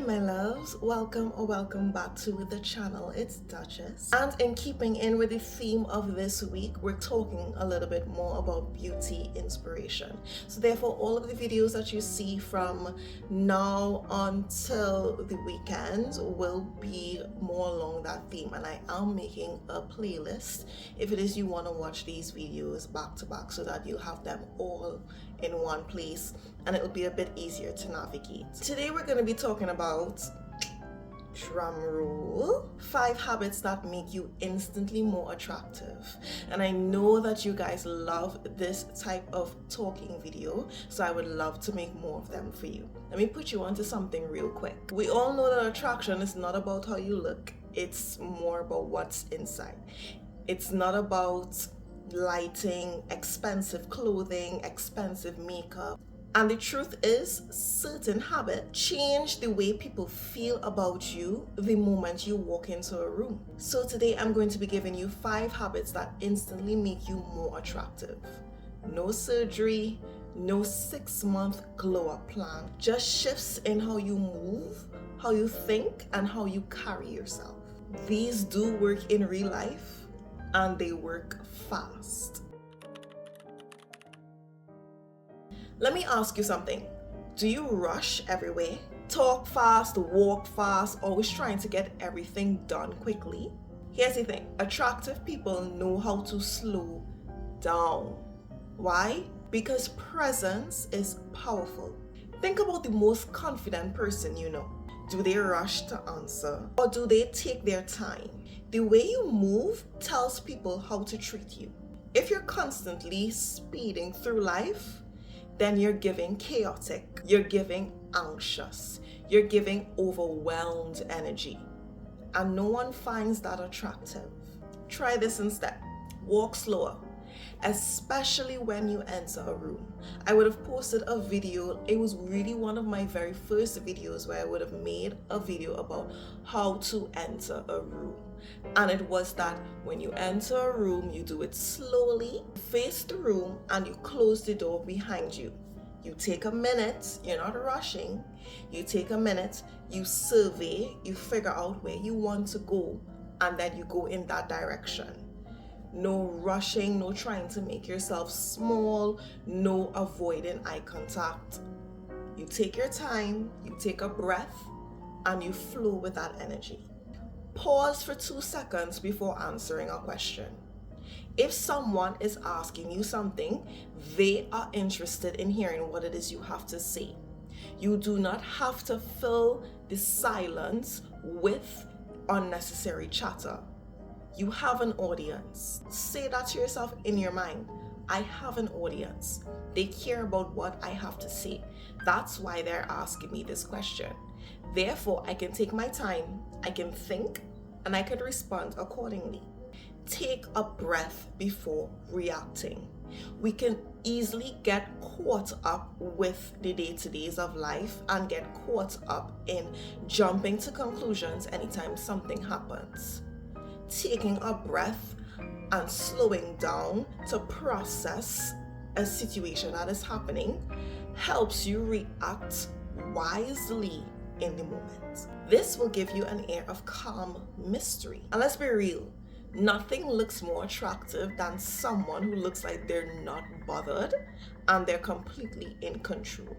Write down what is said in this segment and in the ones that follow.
my loves, welcome or welcome back to the channel. It's Duchess, and in keeping in with the theme of this week, we're talking a little bit more about beauty inspiration. So therefore, all of the videos that you see from now until the weekend will be more along that theme, and I am making a playlist if it is you want to watch these videos back to back so that you have them all in one place and it'll be a bit easier to navigate. Today we're going to be talking about, drum roll, 5 habits that make you instantly more attractive. And I know that you guys love this type of talking video, so I would love to make more of them for you. Let me put you onto something real quick. We all know that attraction is not about how you look, it's more about what's inside. It's not about lighting, expensive clothing, expensive makeup. And the truth is, certain habits change the way people feel about you the moment you walk into a room. So today I'm going to be giving you 5 habits that instantly make you more attractive. No surgery, no 6-month glow up plan, just shifts in how you move, how you think, and how you carry yourself. These do work in real life, and they work fast. Let me ask you something. Do you rush everywhere? Talk fast, walk fast, always trying to get everything done quickly? Here's the thing. Attractive people know how to slow down. Why? Because presence is powerful. Think about the most confident person you know. Do they rush to answer, or do they take their time? The way you move tells people how to treat you. If you're constantly speeding through life, then you're giving chaotic, you're giving anxious, you're giving overwhelmed energy. And no one finds that attractive. Try this instead. Walk slower, especially when you enter a room. I would have posted a video. It was really one of my very first videos where I would have made a video about how to enter a room. And it was that when you enter a room, you do it slowly, face the room, and you close the door behind you. You take a minute, you're not rushing. You take a minute, you survey, you figure out where you want to go, and then you go in that direction. No rushing, no trying to make yourself small, no avoiding eye contact. You take your time, you take a breath, and you flow with that energy. Pause for 2 seconds before answering a question. If someone is asking you something, they are interested in hearing what it is you have to say. You do not have to fill the silence with unnecessary chatter. You have an audience. Say that to yourself in your mind. I have an audience. They care about what I have to say. That's why they're asking me this question. Therefore, I can take my time, I can think, and I can respond accordingly. Take a breath before reacting. We can easily get caught up with the day-to-days of life and get caught up in jumping to conclusions anytime something happens. Taking a breath and slowing down to process a situation that is happening helps you react wisely in the moment. This will give you an air of calm mystery. And let's be real, nothing looks more attractive than someone who looks like they're not bothered and they're completely in control.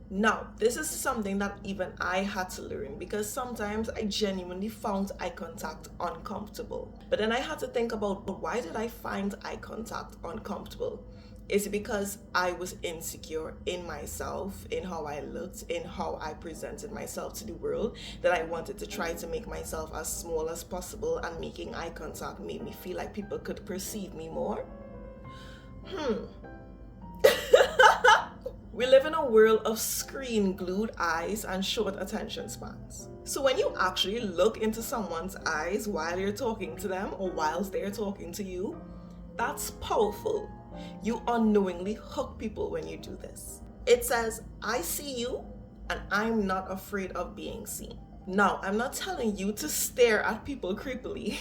Now, this is something that even I had to learn, because sometimes I genuinely found eye contact uncomfortable. But then I had to think about, why did I find eye contact uncomfortable? Is it because I was insecure in myself, in how I looked, in how I presented myself to the world, that I wanted to try to make myself as small as possible, and making eye contact made me feel like people could perceive me more? We live in a world of screen-glued eyes and short attention spans. So when you actually look into someone's eyes while you're talking to them or whilst they're talking to you, that's powerful. You unknowingly hook people when you do this. It says, I see you and I'm not afraid of being seen. Now, I'm not telling you to stare at people creepily.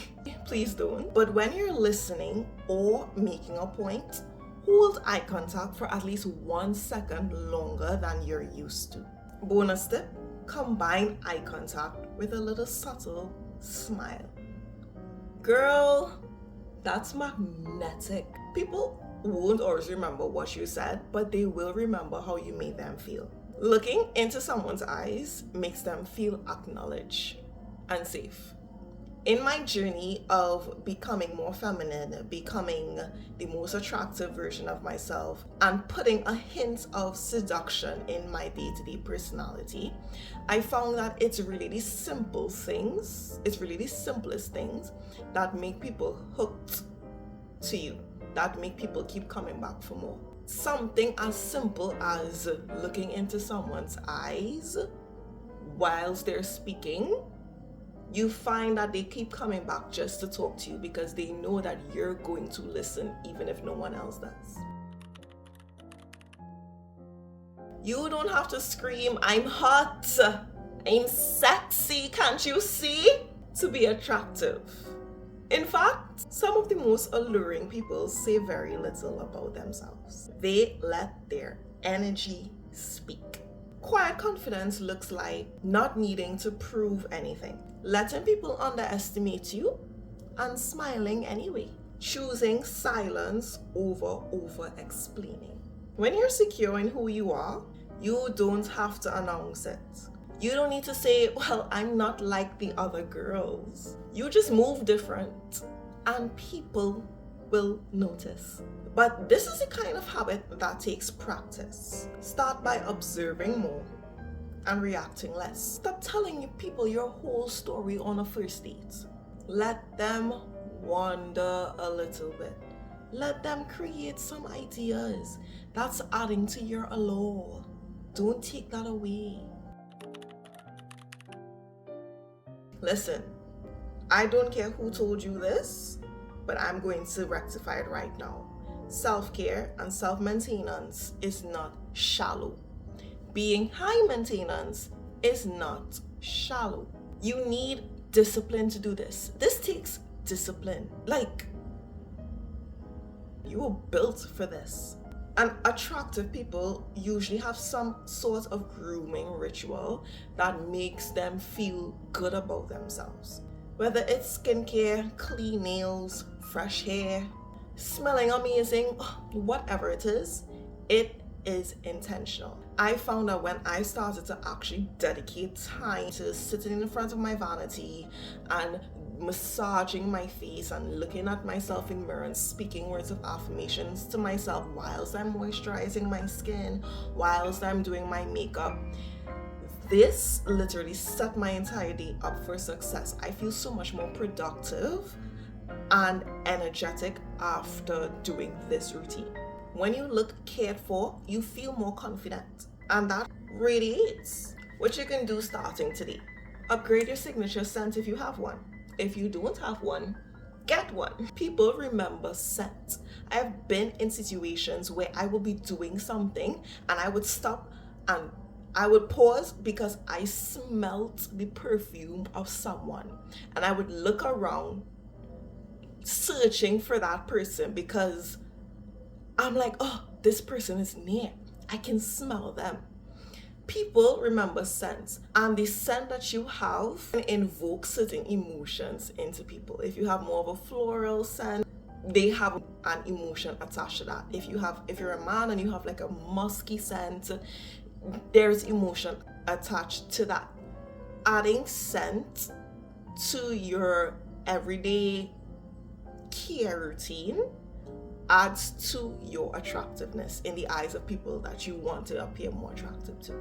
Please don't. But when you're listening or making a point, Hold eye contact for at least 1 second longer than you're used to. Bonus tip, combine eye contact with a little subtle smile. Girl, that's magnetic. People won't always remember what you said, but they will remember how you made them feel. Looking into someone's eyes makes them feel acknowledged and safe. In my journey of becoming more feminine, becoming the most attractive version of myself, and putting a hint of seduction in my day-to-day personality, I found that it's really the simplest things that make people hooked to you, that make people keep coming back for more. Something as simple as looking into someone's eyes whilst they're speaking, you find that they keep coming back just to talk to you because they know that you're going to listen even if no one else does. You don't have to scream, "I'm hot, I'm sexy, can't you see?" to be attractive. In fact, some of the most alluring people say very little about themselves. They let their energy speak. Quiet confidence looks like not needing to prove anything, letting people underestimate you, and smiling anyway. Choosing silence over explaining. When you're secure in who you are, you don't have to announce it. You don't need to say, "Well, I'm not like the other girls." You just move different and people will notice. But this is a kind of habit that takes practice. Start by observing more and reacting less. Stop telling people your whole story on a first date. Let them wander a little bit. Let them create some ideas. That's adding to your allure. Don't take that away. Listen, I don't care who told you this, but I'm going to rectify it right now. Self-care and self-maintenance is not shallow. Being high maintenance is not shallow. You need discipline to do this. This takes discipline. Like, you were built for this. And attractive people usually have some sort of grooming ritual that makes them feel good about themselves. Whether it's skincare, clean nails, fresh hair, smelling amazing, whatever it is intentional. I found that when I started to actually dedicate time to sitting in front of my vanity and massaging my face and looking at myself in the mirror and speaking words of affirmations to myself whilst I'm moisturizing my skin, whilst I'm doing my makeup, this literally set my entire day up for success. I feel so much more productive and energetic after doing this routine. When you look cared for, you feel more confident, and that radiates. What you can do starting today: upgrade your signature scent if you have one. If you don't have one, get one. People remember scent. I've been in situations where I will be doing something and I would stop and I would pause because I smelt the perfume of someone, and I would look around searching for that person because I'm like, "Oh, this person is near. I can smell them." People remember scents, and the scent that you have can invoke certain emotions into people. If you have more of a floral scent, they have an emotion attached to that. If you're a man and you have like a musky scent, there's emotion attached to that. Adding scent to your everyday care routine adds to your attractiveness in the eyes of people that you want to appear more attractive to.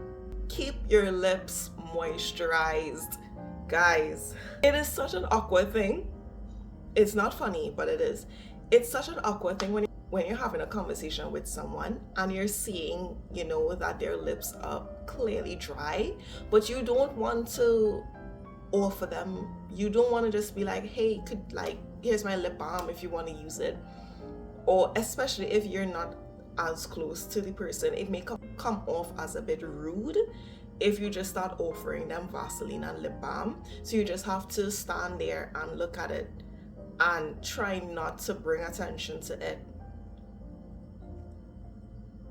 Keep your lips moisturized. Guys, it is such an awkward thing. It's not funny, but it is. It's such an awkward thing when you're having a conversation with someone and you're seeing, that their lips are clearly dry, but you don't want to offer them. You don't want to just be like, "Hey, here's my lip balm if you want to use it." Or especially if you're not as close to the person, it may come off as a bit rude if you just start offering them Vaseline and lip balm. So you just have to stand there and look at it and try not to bring attention to it.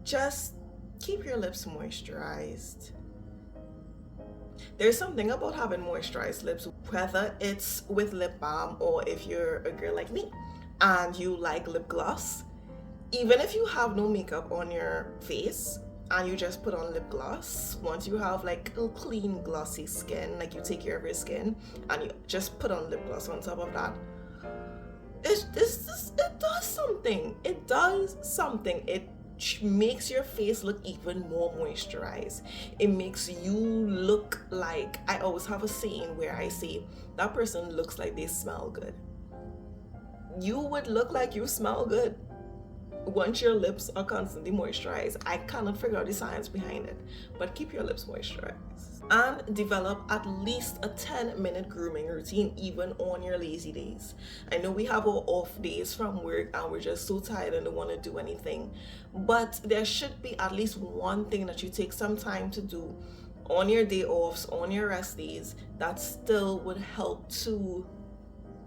just keep your lips moisturized. There's something about having moisturized lips, whether it's with lip balm or if you're a girl like me and you like lip gloss. Even if you have no makeup on your face and you just put on lip gloss, once you have like a clean glossy skin, like you take care of your skin and you just put on lip gloss on top of that, it does something. It does something. It makes your face look even more moisturized. It makes you look like, I always have a saying where I say that person looks like they smell good. You would look like you smell good once your lips are constantly moisturized. I cannot figure out the science behind it, but keep your lips moisturized. And develop at least a 10-minute grooming routine even on your lazy days. I know we have our off days from work and we're just so tired and don't want to do anything, but there should be at least one thing that you take some time to do on your day offs, on your rest days, that still would help to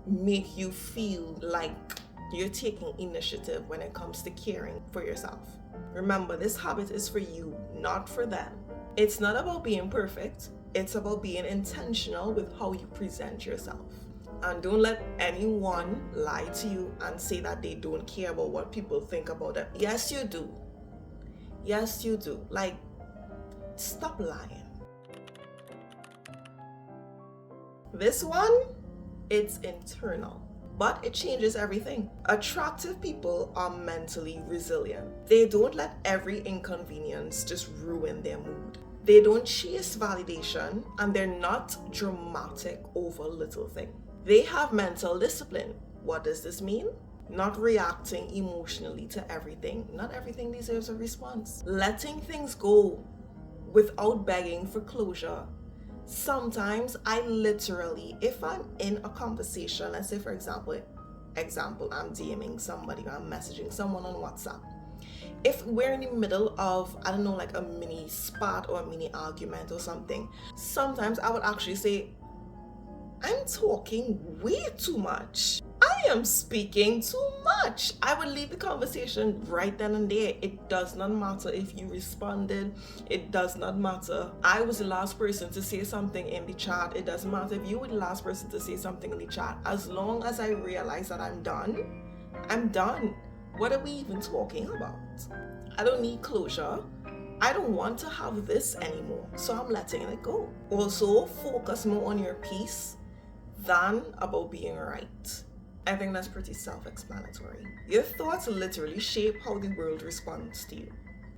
make you feel like you're taking initiative when it comes to caring for yourself. Remember, this habit is for you, not for them. It's not about being perfect, it's about being intentional with how you present yourself. And don't let anyone lie to you and say that they don't care about what people think about them. Yes, you do. Yes, you do. Like, stop lying. This one, it's internal, but it changes everything. Attractive people are mentally resilient. They don't let every inconvenience just ruin their mood. They don't chase validation and they're not dramatic over little things. They have mental discipline. What does this mean? Not reacting emotionally to everything. Not everything deserves a response. Letting things go without begging for closure. Sometimes I literally, if I'm in a conversation, let's say for example, I'm DMing somebody or I'm messaging someone on WhatsApp. If we're in the middle of, I don't know, like a mini spat or a mini argument or something, sometimes I would actually say, I'm talking way too much. I am speaking too much. I would leave the conversation right then and there. It does not matter if you responded. It does not matter. I was the last person to say something in the chat. It doesn't matter if you were the last person to say something in the chat. As long as I realize that I'm done, I'm done. What are we even talking about? I don't need closure. I don't want to have this anymore, so I'm letting it go. Also, focus more on your peace than about being right. I think that's pretty self-explanatory. Your thoughts literally shape how the world responds to you.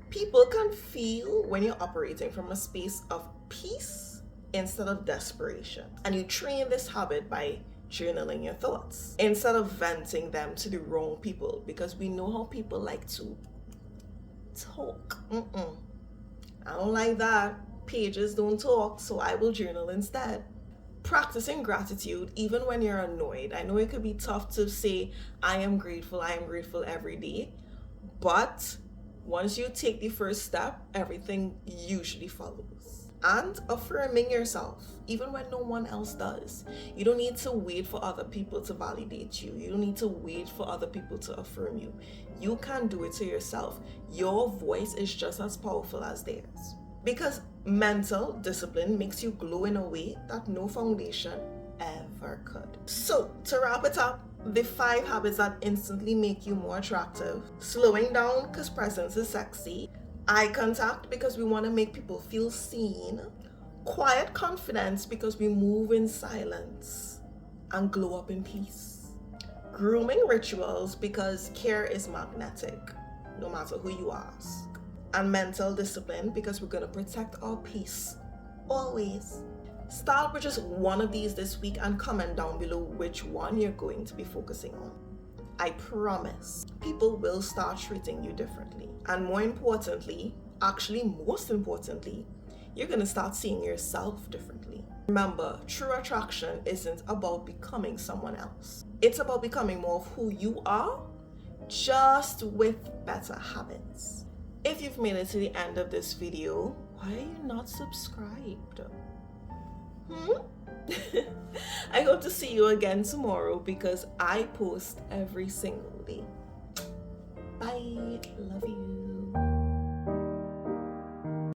People can feel when you're operating from a space of peace instead of desperation. And you train this habit by journaling your thoughts instead of venting them to the wrong people, because we know how people like to talk. I don't like that. Pages don't talk, so I will journal instead. Practicing gratitude even when you're annoyed. I know it could be tough to say I am grateful every day, but once you take the first step, everything usually follows. And affirming yourself even when no one else does. You don't need to wait for other people to validate you. You don't need to wait for other people to affirm you. You can do it to yourself. Your voice is just as powerful as theirs. Because mental discipline makes you glow in a way that no foundation ever could. So, to wrap it up, the 5 habits that instantly make you more attractive. Slowing down because presence is sexy. Eye contact because we want to make people feel seen. Quiet confidence because we move in silence and glow up in peace. Grooming rituals because care is magnetic, no matter who you ask. And mental discipline because we're going to protect our peace always. Start with just one of these this week and comment down below which one you're going to be focusing on. I promise people will start treating you differently. And more importantly, actually most importantly, you're going to start seeing yourself differently. Remember, true attraction isn't about becoming someone else. It's about becoming more of who you are, just with better habits. If you've made it to the end of this video, why are you not subscribed? I hope to see you again tomorrow because I post every single day. Bye. Love you.